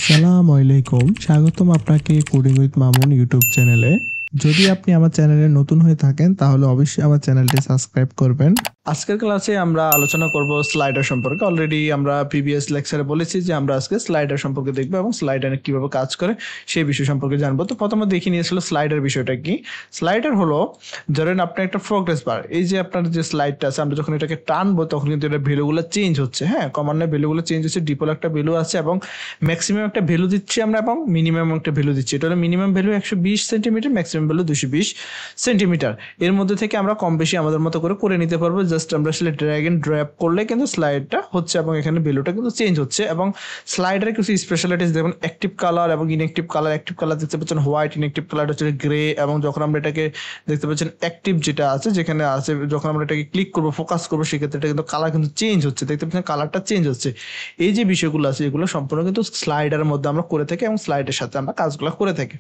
আসসালামু আলাইকুম, স্বাগতম আপনাকে কোডিং উইথ মামুন ইউটিউব চ্যানেলে। যদি আপনি আমার চ্যানেলে নতুন হয়ে থাকেন তাহলে অবশ্যই আমার চ্যানেলটি সাবস্ক্রাইব করবেন। আজকের ক্লাসে আমরা আলোচনা করব স্লাইডার সম্পর্কে। অলরেডি আমরা প্রিভিয়াস লেকচারে বলেছি যে আমরা আজকে স্লাইডার সম্পর্কে দেখব এবং স্লাইডারে কিভাবে কাজ করে সেই বিষয় সম্পর্কে জানবো। তো প্রথমে দেখে নিয়েছিল স্লাইডার বিষয়টা কি। স্লাইডার হলো, ধরেন আপনি একটা প্রোগ্রেস বার, এই যে আপনার যে স্লাইডটা আছে, আমরা যখন এটাকে টানবো তখন কিন্তু এটা ভ্যালুগুলো চেঞ্জ হচ্ছে। হ্যাঁ, কমান্ডে ভ্যালুগুলো চেঞ্জ হচ্ছে, ডিফল্ট একটা ভ্যালু আছে এবং ম্যাক্সিমাম একটা ভ্যালু দিচ্ছি আমরা এবং মিনিমাম একটা ভ্যালু দিচ্ছি। এটা হলো minimum value 120 centimetre, maximum value 220 centimetre. এর মধ্যে থেকে আমরা কম বেশি আমাদের মতো করে নিতে পারবো। জাস্ট আমরা আসলে ড্র্যাগ এন্ড ড্রপ করলে কিন্তু স্লাইডটা হচ্ছে এবং এখানে ভ্যালুটা কিন্তু চেঞ্জ হচ্ছে। এবং স্লাইডারে কিছু স্পেশালিটিস দেখুন, অ্যাক্টিভ কালার এবং ইনঅ্যাক্টিভ কালার। অ্যাক্টিভ কালার দেখতে পাচ্ছেন হোয়াইট, ইনঅ্যাক্টিভ কালার হচ্ছে গ্রে। এবং যখন আমরা এটাকে দেখতে পাচ্ছেন অ্যাক্টিভ যেটা আছে, যেখানে আছে যখন আমরা এটাকে ক্লিক করবো, ফোকাস করবো, সেক্ষেত্রে এটা কিন্তু কালার কিন্তু চেঞ্জ হচ্ছে। দেখতে পাচ্ছেন কালারটা চেঞ্জ হচ্ছে। এই যে বিষয়গুলো আছে এগুলো সম্পূর্ণ কিন্তু স্লাইডারের মধ্যে আমরা করে থাকি এবং স্লাইডের সাথে আমরা কাজগুলো করে থাকি।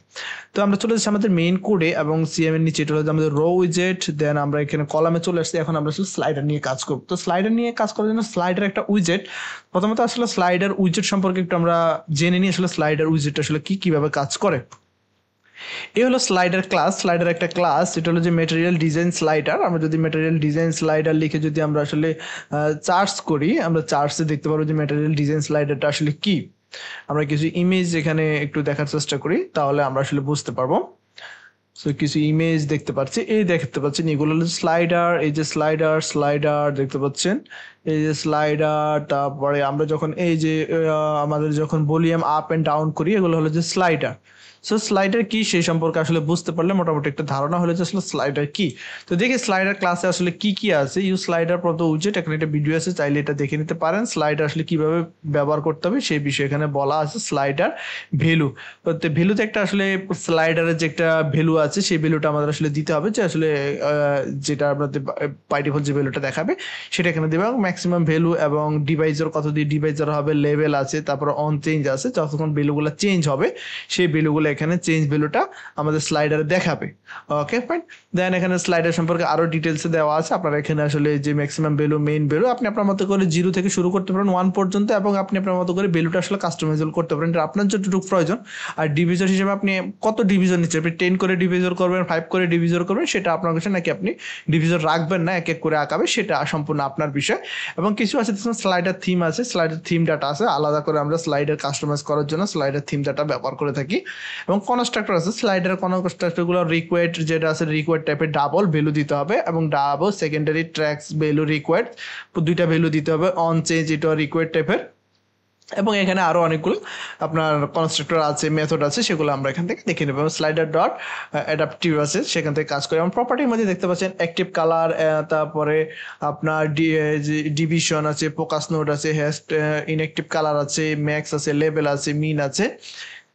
তো আমরা চলে যাচ্ছি আমাদের মেইন কোডে এবং সিএম এর নিচে, এটা হচ্ছে আমাদের রো উইজেট। দেন আমরা এখানে কলামে চলে আসছি। এখন আমরা আসলে স্লাইডার নিয়ে কাজ করব। তো স্লাইডার নিয়ে কাজ করার জন্য স্লাইডার একটা উইজেট, প্রথমত আসলে স্লাইডার উইজেট সম্পর্কে একটু আমরা জেনে নিই। আসলে স্লাইডার উইজেট আসলে কিভাবে কাজ করে। এই হলো স্লাইডার ক্লাস। স্লাইডার একটা ক্লাস, এটা হলো যে ম্যাটেরিয়াল ডিজাইন স্লাইডার। আমরা যদি ম্যাটেরিয়াল ডিজাইন স্লাইডার লিখে যদি আমরা আসলে সার্চ করি, আমরা সার্চে দেখতে পারবো যে ম্যাটেরিয়াল ডিজাইন স্লাইডারটা আসলে কি। আমরা কিছু ইমেজ এখানে একটু দেখার চেষ্টা করি, তাহলে আমরা আসলে বুঝতে পারবো। সো কিছু ইমেজ দেখতে পাচ্ছি, এই দেখতে পাচ্ছেন এগুলো হলো স্লাইডার। এই যে স্লাইডার দেখতে পাচ্ছেন, এই যে স্লাইডার। তারপরে আমরা যখন এই যে আমাদের যখন ভলিউম আপ এন্ড ডাউন করি, এগুলো হলো যে স্লাইডার। সো স্লাইডার কি সেই সম্পর্কে আসলে বুঝতে পারলে মোটামুটি একটা ধারণা হলো যে আসলে স্লাইডার কি। তো দেখি স্লাইডার ক্লাসে আসলে কি আছে। ইউজ স্লাইডার ফর দ্য উইজেট, এখানে একটা ভিডিও আছে, চাইলে এটা দেখে নিতে পারেন। স্লাইডার আসলে কিভাবে ব্যবহার করতে হবে সেই বিষয়ে এখানে বলা আছে। স্লাইডার ভ্যালু, তো ভ্যালুতে একটা আসলে স্লাইডারের যে একটা ভ্যালু আছে সেই ভ্যালুটা আমাদের আসলে দিতে হবে, যে আসলে যেটা আমাদের বাই ডিফল্ট যে ভ্যালুটা দেখাবে সেটা এখানে দেবে। এবং ম্যাক্সিমাম ভ্যালু এবং ডিভাইজার কত দিয়ে ডিভাইজার হবে, লেভেল আছে, তারপর অন চেঞ্জ আছে। যতক্ষণ ভ্যালুগুলো চেঞ্জ হবে সেই ভ্যালুগুলো এখানে চেঞ্জ ভ্যালুটা আমাদের স্লাইডারে দেখাবে। Okay fine. দেন এখানে স্লাইডার সম্পর্কে আরো ডিটেলসে দেওয়া আছে। আপনারা এখানে আসলে যে ম্যাক্সিমাম ভ্যালু, মেইন ভ্যালু, আপনি আপনার মতো করে 0 থেকে শুরু করতে পারেন 1 পর্যন্ত, এবং আপনি আপনার মতো করে ভ্যালুটা আসলে কাস্টমাইজেবল করতে পারেন, এটা আপনার যতটুকু প্রয়োজন। আর ডিভিজর হিসেবে আপনি কত ডিভিজর নিচ্ছেন, আপনি 10 করে ডিভিজর করবেন, 5 করে ডিভিজর করবেন, সেটা আপনার কাছে, নাকি আপনি ডিভিজর রাখবেন না এক এক করে আঁকাবে, সেটা সম্পূর্ণ আপনার বিষয়। এবং কিছু আছে স্লাইডার থিম আছে, স্লাইডার থিম ডাটা আছে আলাদা করে, আমরা স্লাইডার কাস্টমাইজ করার জন্য স্লাইডার থিম ডাটা ব্যবহার করে থাকি। এবং কনস্ট্রাক্টর আছে, স্লাইডার কনস্ট্রাক্টরগুলো রিকোয়ার্ড যেটা আছে, রিকোয়ার্ড টাইপের ডাবল ভ্যালু দিতে হবে এবং double secondary tracts value required, দুইটা ভ্যালু দিতে হবে। অন চেঞ্জ এটা রিকোয়ার্ড টাইপের। এবং এখানে আরো অনেকগুলো আপনার কনস্ট্রাক্টর আছে, মেথড আছে, সেগুলো আমরা এখান থেকে দেখে নেব। স্লাইডার ডট অ্যাডাপটিভ আছে, সেখান থেকে কাজ করে। এবং প্রপার্টির মধ্যে দেখতে পাচ্ছেন অ্যাক্টিভ কালার, তারপরে আপনার ডিভিশন আছে, ফোকাস নোড আছে, ইনঅ্যাক্টিভ কালার আছে, ম্যাক্স আছে, লেভেল আছে, মিন আছে।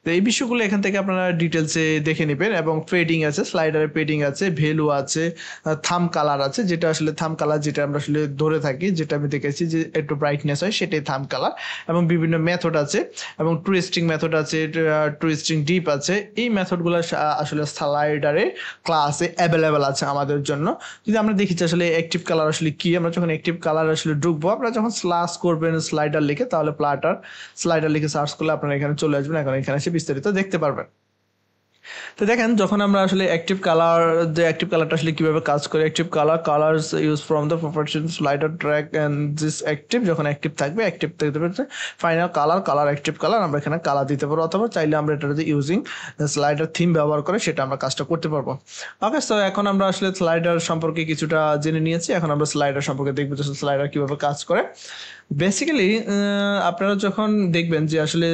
তো এই বিষয়গুলো এখান থেকে আপনারা ডিটেলসে দেখে নেবেন। এবং পেডিং আছে, স্লাইডারে পেডিং আছে, ভ্যালু আছে, থাম কালার আছে, যেটা আসলে থাম কালার যেটা আমরা আসলে ধরে থাকি, যেটা আমি দেখেছি যে একটু ব্রাইটনেস হয়, সেটাই থাম কালার। এবং বিভিন্ন মেথড আছে এবং টুইস্টিং মেথড আছে, টুইস্টিং ডিপ আছে। এই মেথডগুলো আসলে স্লাইডারে ক্লাসে অ্যাভেলেবেল আছে আমাদের জন্য। যদি আমরা দেখি যে আসলে অ্যাক্টিভ কালার আসলে কি, আমরা যখন অ্যাক্টিভ কালার আসলে ঢুকবো, আপনারা যখন স্লাশ করবেন স্লাইডার লিখে, তাহলে স্লাইডার লিখে সার্চ করলে আপনারা এখানে চলে আসবেন, এখন এখানে এসে বিস্তারিত দেখতে পারবেন। তো দেখেন, যখন আমরা আসলে অ্যাক্টিভ কালার, যে অ্যাক্টিভ কালারটা আসলে কিভাবে কাজ করে, active colours use from the properties slider track and this active, যখন অ্যাক্টিভ থাকবে, অ্যাক্টিভ থাকতে পারছে ফাইনাল কালার অ্যাক্টিভ কালার, আমরা এখানে কালার দিতে পারবো, অথবা চাইলে আমরা এটা যদি ইউজিং স্লাইডার থিম ব্যবহার করে সেটা আমরা কাজটা করতে পারবো। ওকে, সো এখন আমরা আসলে স্লাইডার সম্পর্কে কিছুটা জেনে নিয়েছি। এখন আমরা স্লাইডার সম্পর্কে দেখবো যে স্লাইডার কিভাবে কাজ করে। বেসিক্যালি আপনারা যখন দেখবেন যে আসলে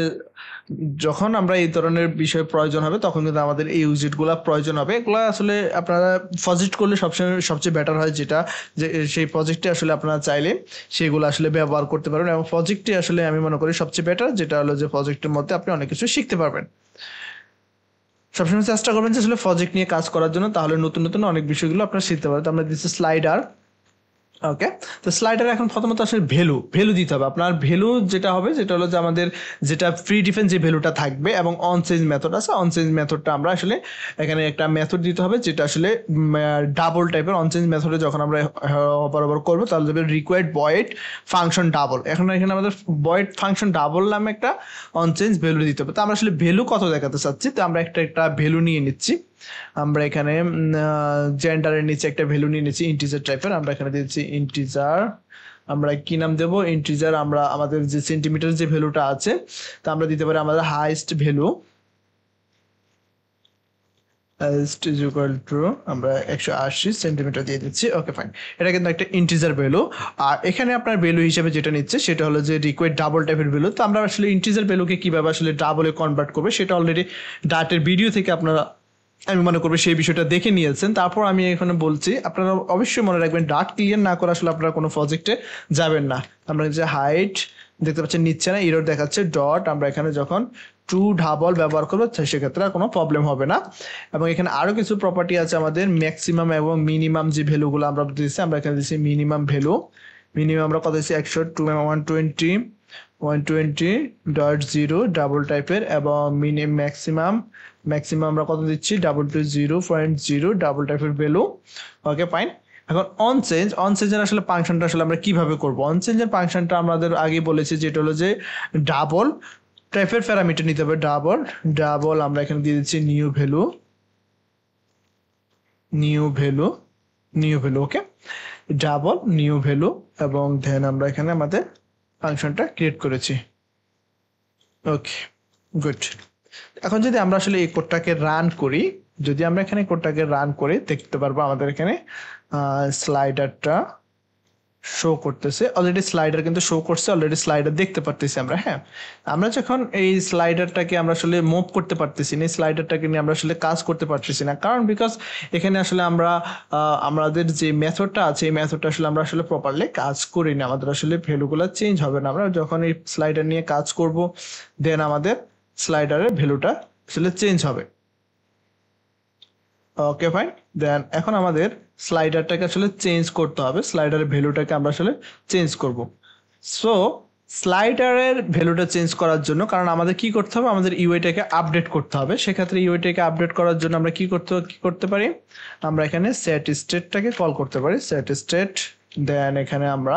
যখন আমরা এই ধরনের বিষয় প্রয়োজন হবে, তখন কিন্তু আমাদের এই উইজেটগুলো প্রয়োজন হবে। এগুলো আসলে আপনারা প্রজেক্ট করলে সবচেয়ে বেটার হয়, যেটা যে সেই প্রজেক্টে আসলে আপনারা চাইলে সেগুলো আসলে ব্যবহার করতে পারবেন। এবং প্রজেক্টটি আসলে আমি মনে করি সবচেয়ে বেটার, যেটা হলো যে প্রজেক্টের মধ্যে আপনি অনেক কিছু শিখতে পারবেন। সবসময় চেষ্টা করবেন যে আসলে প্রজেক্ট নিয়ে কাজ করার জন্য, তাহলে নতুন নতুন অনেক বিষয়গুলো আপনারা শিখতে পারবেন। আমরা দিচ্ছি স্লাইডার, ওকে, তো স্লাইডারে এখন প্রথমত আসলে ভ্যালু দিতে হবে। আপনার ভ্যালু যেটা হবে যেটা হলো যে আমাদের যেটা প্রি ডিফাইন যে ভ্যালুটা থাকবে এবং অন চেঞ্জ মেথড আছে, অন চেঞ্জ মেথডটা আমরা আসলে এখানে একটা মেথড দিতে হবে যেটা আসলে ডাবল টাইপের। অন চেঞ্জ মেথডে যখন আমরা বরাবর করবো তাহলে দেবে রিকোয়ার্ড ভয়েড ফাংশন ডাবল। এখন এখানে আমাদের ভয়েড ফাংশন ডাবল নামে একটা অন চেঞ্জ ভ্যালু দিতে হবে। তো আমরা আসলে ভ্যালু কত দেখাতে চাচ্ছি, তো আমরা একটা ভ্যালু নিয়ে নিচ্ছি। আমরা এখানে জেন্ডারের নিচে একটা ভ্যালু নিয়ে নিচ্ছি ইন্টিজার টাইপের। আমরা এখানে দিচ্ছি ইন্টিজার। আমরা কি নাম দেব, ইন্টিজার। আমরা আমাদের যে সেন্টিমিটার যে ভ্যালুটা আছে তা আমরা দিতে পারি আমাদের highest value is equal to আমরা 180 সেন্টিমিটার দিয়ে দিচ্ছি। ওকে ফাইন, এটা কিন্তু একটা ইন্টিজার ভ্যালু। আর এখানে আপনার ভ্যালু হিসেবে যেটা নিচ্ছে সেটা হলো যে রিকোয়ার্ড ডাবল টাইপের ভ্যালু। তো আমরা আসলে ইন্টিজার ভ্যালুকে কিভাবে আসলে ডাবলে কনভার্ট করবে সেটা অলরেডি ডাটের ভিডিও থেকে আপনারা আমি মনে করবো সেই বিষয়টা দেখে নিয়েছেন। তারপর আমি এখানে বলছি আপনারা অবশ্যই মনে রাখবেন ডাট ক্লিয়ার না করে আসলে আপনারা কোনো প্রজেক্টে যাবেন না। আমরা যে হাইট দেখতে পাচ্ছেন নিচ্ছে না, এরর দেখাচ্ছে ডট। আমরা এখানে যখন টু ডাবল ব্যবহার করবো সেক্ষেত্রে কোনো প্রবলেম হবে না। এবং এখানে আরো কিছু প্রপার্টি আছে আমাদের, ম্যাক্সিমাম এবং মিনিমাম যে ভ্যালুগুলো আমরা দিচ্ছি। আমরা এখানে দিচ্ছি মিনিমাম ভ্যালু। মিনিমাম আমরা কত দিচ্ছি 120.0 ডাবল টাইপের, এবং ম্যাক্সিমাম আমরা কত দিচ্ছি 220.0 ডাবল টাইপের ভ্যালু। Okay fine. এখন অন চেঞ্জের আসলে ফাংশনটা আসলে আমরা কিভাবে করব, অন চেঞ্জের ফাংশনটা আমাদের আগে বলেছি যেটা হলো যে ডাবল টাইপের প্যারামিটার নিতে হবে। ডাবল আমরা এখানে দিয়ে দিচ্ছি নিউ ভ্যালু। ওকে, ডাবল নিউ ভ্যালু, এবং দেন আমরা এখানে আমাদের ফাংশনটা ক্রিয়েট করেছি। Okay good. এখন যদি আমরা আসলে এই কোডটাকে রান করি, যদি আমরা এখানে কোডটাকে রান করে দেখতে পারবো আমাদের এখানে স্লাইডারটা শো করতেছে। অলরেডি স্লাইডার কিন্তু শো করছে, অলরেডি স্লাইডার দেখতে পারতেছি আমরা। হ্যাঁ, আমরা যখন এই স্লাইডারটাকে আমরা আসলে মুভ করতে পারতেছি না, স্লাইডারটাকে নিয়ে আমরা আসলে কাজ করতে পারতেছি না, কারণ বিকজ এখানে আসলে আমরা আমাদের যে মেথডটা আছে এই মেথডটা আসলে আমরা আসলে প্রপারলি কাজ করি না। আমাদের আসলে ভ্যালুগুলো চেঞ্জ হবে না। আমরা যখন এই স্লাইডার নিয়ে কাজ করব দেন আমাদের স্লাইডারের ভ্যালুটা আসলে চেঞ্জ হবে। Okay fine. দেন এখন আমাদের স্লাইডারটাকে আসলে চেঞ্জ করতে হবে, স্লাইডারের ভ্যালুটাকে আমরা আসলে চেঞ্জ করব। সো স্লাইডারের ভ্যালুটা চেঞ্জ করার জন্য, কারণ আমাদের কি করতে হবে, আমাদের ইউআইটাকে আপডেট করতে হবে। সেক্ষেত্রে ইউআইটাকে আপডেট করার জন্য আমরা কি করতে পারি, আমরা এখানে সেট স্টেটটাকে কল করতে পারি, সেট স্টেট। দেন এখানে আমরা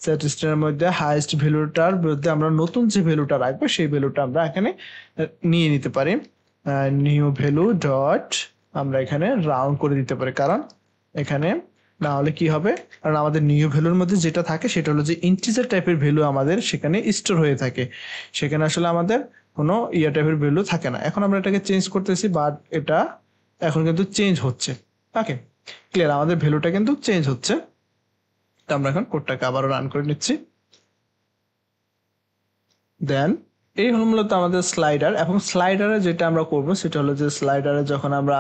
সেট স্টেটের মধ্যে হাইয়েস্ট ভ্যালুটার মধ্যে আমরা নতুন যে ভ্যালুটা রাখবো সেই ভ্যালুটা আমরা এখানে নিয়ে নিতে পারি। নিউ ভ্যালু ডট আমরা এখানে রাউন্ড করে দিতে পারি, কারণ এখানে না হলে কি হবে, কারণ আমাদের নিউ ভ্যালুর মধ্যে যেটা থাকে সেটা হলো যে ইন্টিজার টাইপের ভ্যালু আমাদের সেখানে স্টোর হয়ে থাকে, সেখানে আসলে আমাদের কোনো টাইপের ভ্যালু থাকে না। এখন আমরা এটাকে চেঞ্জ করতেছি, বাট এটা এখন কিন্তু চেঞ্জ হচ্ছে। ওকে ক্লিয়ার, আমাদের ভ্যালুটা কিন্তু চেঞ্জ হচ্ছে। তো আমরা এখন কোডটাকে আবারও রান করে নিচ্ছি। দেন এই হলো মূলত আমাদের স্লাইডার। এবং স্লাইডারে যেটা আমরা করব সেটা হলো যে স্লাইডারে যখন আমরা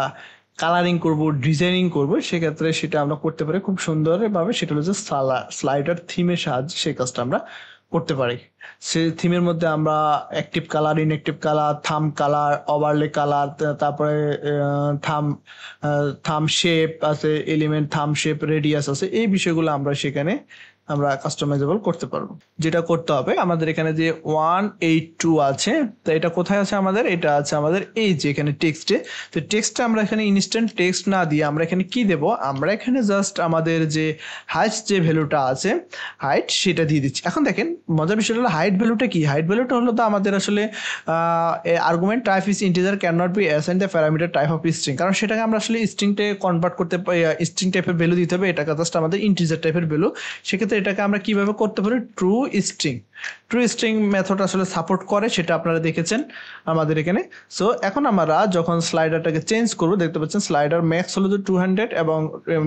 কালারিং করব, ডিজাইনিং করব, সেক্ষেত্রে সেটা আমরা করতে পারি খুব সুন্দরভাবে। সেটা হলো যে স্লাইডার থিমের সাহায্যে সেই কাজটা আমরা করতে পারি। সেই থিমের মধ্যে আমরা অ্যাক্টিভ কালার, ইনঅ্যাক্টিভ কালার, থাম কালার, ওভারলে কালার, তারপরে থাম শেপ আছে, এলিমেন্ট থাম শেপ, রেডিয়াস আছে, এই বিষয়গুলো আমরা সেখানে আমরা কাস্টমাইজেবল করতে পারবো। যেটা করতে হবে আমাদের এখানে যে 182 আছে, তো এটা কোথায় আছে আমাদের, এটা আছে আমাদের এই যে এখানে টেক্সটে। তো টেক্সটে আমরা এখানে ইনস্ট্যান্ট টেক্সট না দিয়ে আমরা এখানে কি দেব, আমরা এখানে জাস্ট আমাদের যে হাইট যে ভ্যালুটা আছে হাইট সেটা দিয়ে দিচ্ছি। এখন দেখেন মজার বিষয়টা হলো হাইট ভ্যালুটা কি, হাইট ভ্যালুটা হলো তো আমাদের আসলে argument type is integer can not be assigned the parameter type of string, কারণ সেটাকে আমরা আসলে স্ট্রিংটে কনভার্ট করতে স্ট্রিং টাইপের ভ্যালু দিতে হবে, এটা জাস্ট আমাদের ইন্টিজার টাইপের ভ্যালু। সেক্ষেত্রে এটাকে আমরা কিভাবে করতে পারি, ট্রু স্ট্রিং মেথড আসলে সাপোর্ট করে, সেটা আপনারা দেখেছেন আমাদের এখানে। সো এখন আমরা যখন স্লাইডারটাকে চেঞ্জ করবো দেখতে পাচ্ছেন স্লাইডার ম্যাক্স হলো 200 এবং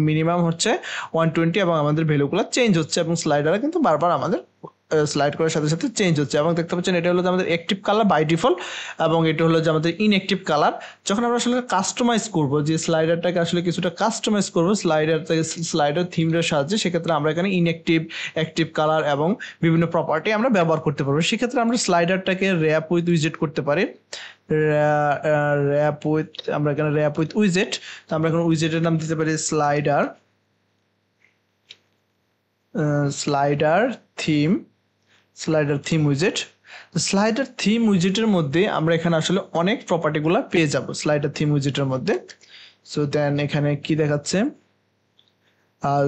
মিনিমাম হচ্ছে 120, এবং আমাদের ভ্যালুগুলো চেঞ্জ হচ্ছে এবং স্লাইডারে কিন্তু বারবার আমাদের স্লাইড করার সাথে সাথে চেঞ্জ হচ্ছে। এবং দেখতে পাচ্ছেন এটা হলো যে আমাদের অ্যাক্টিভ কালার বাই ডিফল্ট, এবং এটা হলো যে আমাদের ইনঅ্যাক্টিভ কালার। যখন আমরা আসলে কাস্টমাইজ করব, যে স্লাইডারটাকে আসলে কিছুটা কাস্টমাইজ করব স্লাইডার থিমের সাহায্যে, সেক্ষেত্রে আমরা এখানে ইনঅ্যাক্টিভ, অ্যাক্টিভ কালার এবং বিভিন্ন প্রপার্টি আমরা ব্যবহার করতে পারবো। সেক্ষেত্রে আমরা স্লাইডারটাকে র্যাপ উইথ উইজেট করতে পারি, আমরা এখানে র্যাপ উইথ উইজেট। তো আমরা এখন উইজেটের নাম দিতে পারি স্লাইডার স্লাইডার থিম উইজেট। স্লাইডার থিম উইজেটের মধ্যে আমরা এখানে আসলে অনেক প্রপার্টিগুলো পেয়ে যাব স্লাইডার থিম উইজেটের মধ্যে। সো দেন এখানে কি দেখাচ্ছে,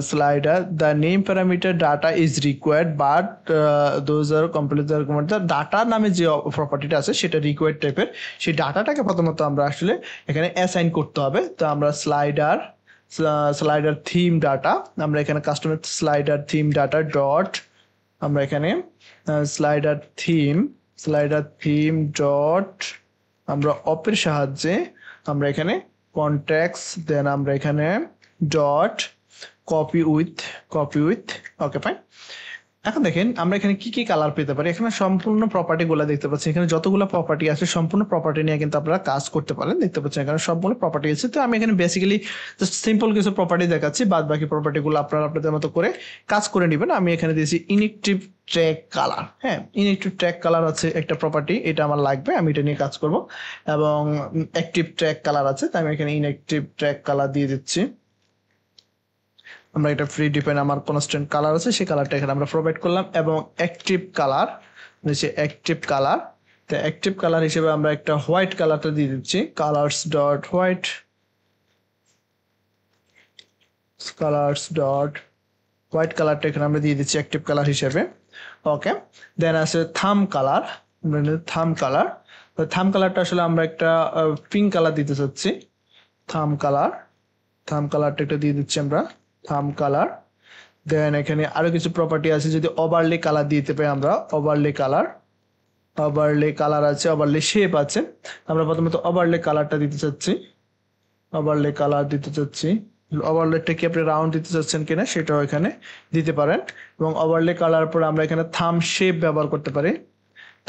slider the name parameter data is required but those are completely recommended। the data নামে যে প্রপার্টিটা আছে সেটা রিকোয়ার্ড টাইপের, সেই ডাটাটাকে প্রথমত আমরা আসলে এখানে অ্যাসাইন করতে হবে। তো আমরা স্লাইডার থিম ডাটা, আমরা এখানে customer slider theme data dot, আমরা এখানে স্লাইডার থিম ডট, আমরা অপের সাহায্যে আমরা এখানে কন্ট্যাক্টস, দেন আমরা এখানে dot copy with okay fine. এখন দেখেন আমরা এখানে কি কি কালার পেতে পারি। এখানে সম্পূর্ণ প্রপার্টি গুলা দেখতে পাচ্ছি, এখানে যতগুলো প্রপার্টি আছে সম্পূর্ণ প্রপার্টি নিয়ে কিন্তু আপনারা কাজ করতে পারেন। দেখতে পাচ্ছেন এখানে সম্পূর্ণ প্রপার্টি আছে। তো আমি এখানে বেসিক্যালি জাস্ট সিম্পল কিছু প্রপার্টি দেখাচ্ছি, বাদ বাকি প্রপার্টি গুলো আপনারা আপনাদের মতো করে কাজ করে নেবেন। আমি এখানে দিয়েছি ইনএক্টিভ ট্র্যাক কালার। হ্যাঁ, ইনএক্টিভ ট্র্যাক কালার আছে একটা প্রপার্টি, এটা আমার লাগবে, আমি এটা নিয়ে কাজ করব। এবং অ্যাক্টিভ ট্র্যাক কালার আছে, তাই আমি এখানে ইনঅ্যাক্টিভ ট্র্যাক কালার দিয়ে দিচ্ছি। আমরা এটা ফ্রি ডিফাইন আমার কনস্ট্যান্ট কালার আছে, সেই কালারটা এখানে আমরা প্রোভাইড করলাম। এবং অ্যাক্টিভ কালার তো অ্যাক্টিভ কালার হিসেবে আমরা একটা হোয়াইট কালারটা দিয়ে দিচ্ছি, কালার্স ডট হোয়াইট কালারটা এখানে আমরা দিয়ে দিচ্ছি অ্যাক্টিভ কালার হিসেবে। ওকে, দেন আছে থাম কালারটা আসলে আমরা একটা পিঙ্ক কালার দিতে চাচ্ছি। থাম কালারটা একটা দিয়ে দিচ্ছি আমরা থাম কালার। দেন এখানে আরো কিছু প্রপার্টি আছে, যদি ওভারলে কালার দিতে পারি আমরা ওভারলে কালার আছে, ওভারলে শেপ আছে। আমরা প্রথমত ওভারলে কালারটা দিতে চাচ্ছি, ওভারলেটা কি আপনি রাউন্ড দিতে চাচ্ছেন কিনা সেটাও এখানে দিতে পারেন। এবং ওভারলে কালার পরে আমরা এখানে থাম শেপ ব্যবহার করতে পারি,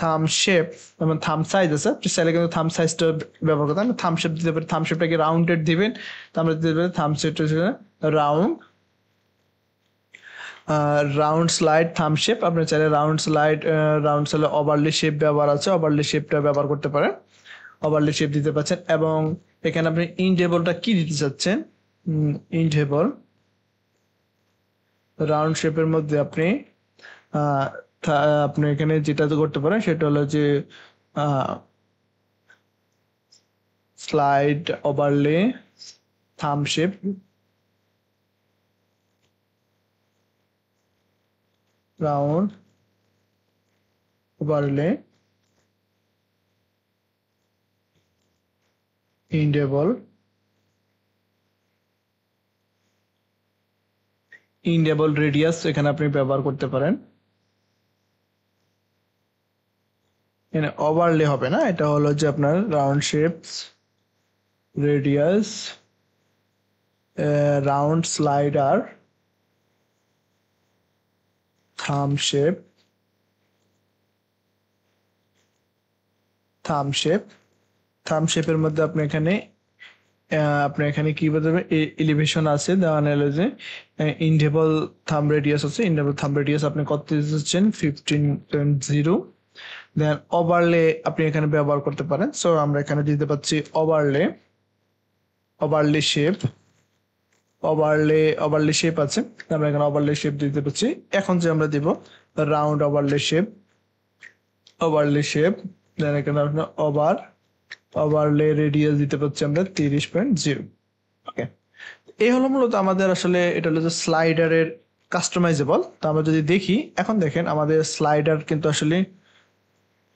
থাম শেপ যেমন থাম সাইজ আছে, আপনি চাইলে কিন্তু থাম সাইজটা ব্যবহার করতে পারেন। থাম শেপ দিতে পারি, থাম শেপটাকে রাউন্ডেড দিবেন, তো আমরা দিতে পারি থাম শেপটা রাউন্ড স্লাইড থাম শেপ। আপনি চাইলে রাউন্ড স্লাইড ওভারলে শেপ ব্যবহার আছে, ওভারলে শেপটা ব্যবহার করতে পারেন, ওভারলে শেপ দিতে পারছেন। এবং এখানে আপনি ইনটেবলটা কি দিতে চাচ্ছেন, ইনটেবল রাউন্ড শেপের মধ্যে আপনি এখানে যেটা করতে পারেন সেটা হলো যে স্লাইড ওভারলে থাম শেপ, রাউন্ড ওভারলে ইনটেবল রেডিয়াস এখানে আপনি ব্যবহার করতে পারেন। এখানে ওভারলে হবে না, এটা হলো যে আপনার round shapes radius round slider থাম শেপ শেপের মধ্যে আপনি এখানে কি বলতে হবে, এলিভেশন আছে, দেওয়া হলো যে ইনটেবল থাম রেডিয়াস আছে, ইনটেবল থাম রেডিয়াস আপনি কত দিচ্ছেন 15.0। দেন ওভারলে আপনি এখানে ব্যবহার করতে পারেন। সো আমরা এখানে দিতে পাচ্ছি ওভারলে শেপ আছে, আমরা এখানে ওভারলে শেপ দিতে পাচ্ছি। এখন যে আমরা দিব রাউন্ড ওভারলে শেপ, দেন এখানে আপনার ওভারলে রেডিয়াস দিতে পাচ্ছি আমরা 30.0। ওকে, এই হলো মূলত আমাদের আসলে এটা হলো যে স্লাইডারের কাস্টমাইজেবল। তো আমরা যদি দেখি, এখন দেখেন আমাদের স্লাইডার কিন্তু আসলে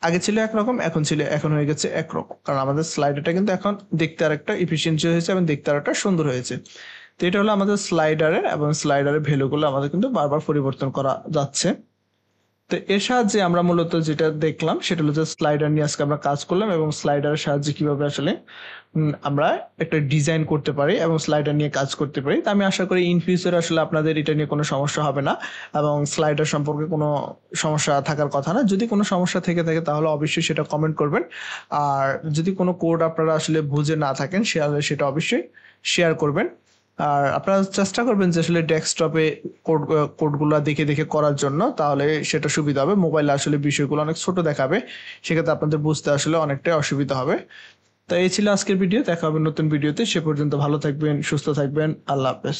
আগে ছিল একরকম, এখন হয়ে গেছে একরকম, কারণ আমাদের স্লাইডারটা কিন্তু এখন দেখতে আরেকটা এফিসিয়েন্সি হয়েছে এবং দেখতে আরেকটা সুন্দর হয়েছে। তো এটা হলো আমাদের স্লাইডারের, এবং স্লাইডারের ভ্যালুগুলো আমাদের কিন্তু বারবার পরিবর্তন করা যাচ্ছে। তো এর সাহায্যে আমরা মূলত যেটা দেখলাম সেটা হলো যে স্লাইডার নিয়ে আজকে আমরা কাজ করলাম, এবং স্লাইডারের সাহায্যে কিভাবে আসলে আমরা একটা ডিজাইন করতে পারি এবং স্লাইডার নিয়ে কাজ করতে পারি। তো আমি আশা করি ইন ফিউচার আসলে আপনাদের এটা নিয়ে কোনো সমস্যা হবে না, এবং স্লাইডার সম্পর্কে কোনো সমস্যা থাকার কথা না। যদি কোনো সমস্যা থেকে থাকে তাহলে অবশ্যই সেটা কমেন্ট করবেন, আর যদি কোনো কোড আপনারা আসলে বুঝে না থাকেন সেটা অবশ্যই শেয়ার করবেন। আর আপনারা চেষ্টা করবেন যে আসলে ডেস্কটপে কোডগুলো দেখে করার জন্য, তাহলে সেটা সুবিধা হবে। মোবাইলে আসলে বিষয়গুলো অনেক ছোট দেখাবে, সেক্ষেত্রে আপনাদের বুঝতে আসলে অনেকটাই অসুবিধা হবে। তো এই ছিল আজকের ভিডিও, দেখা হবে নতুন ভিডিওতে। সে পর্যন্ত ভালো থাকবেন, সুস্থ থাকবেন, আল্লাহ হাফেজ।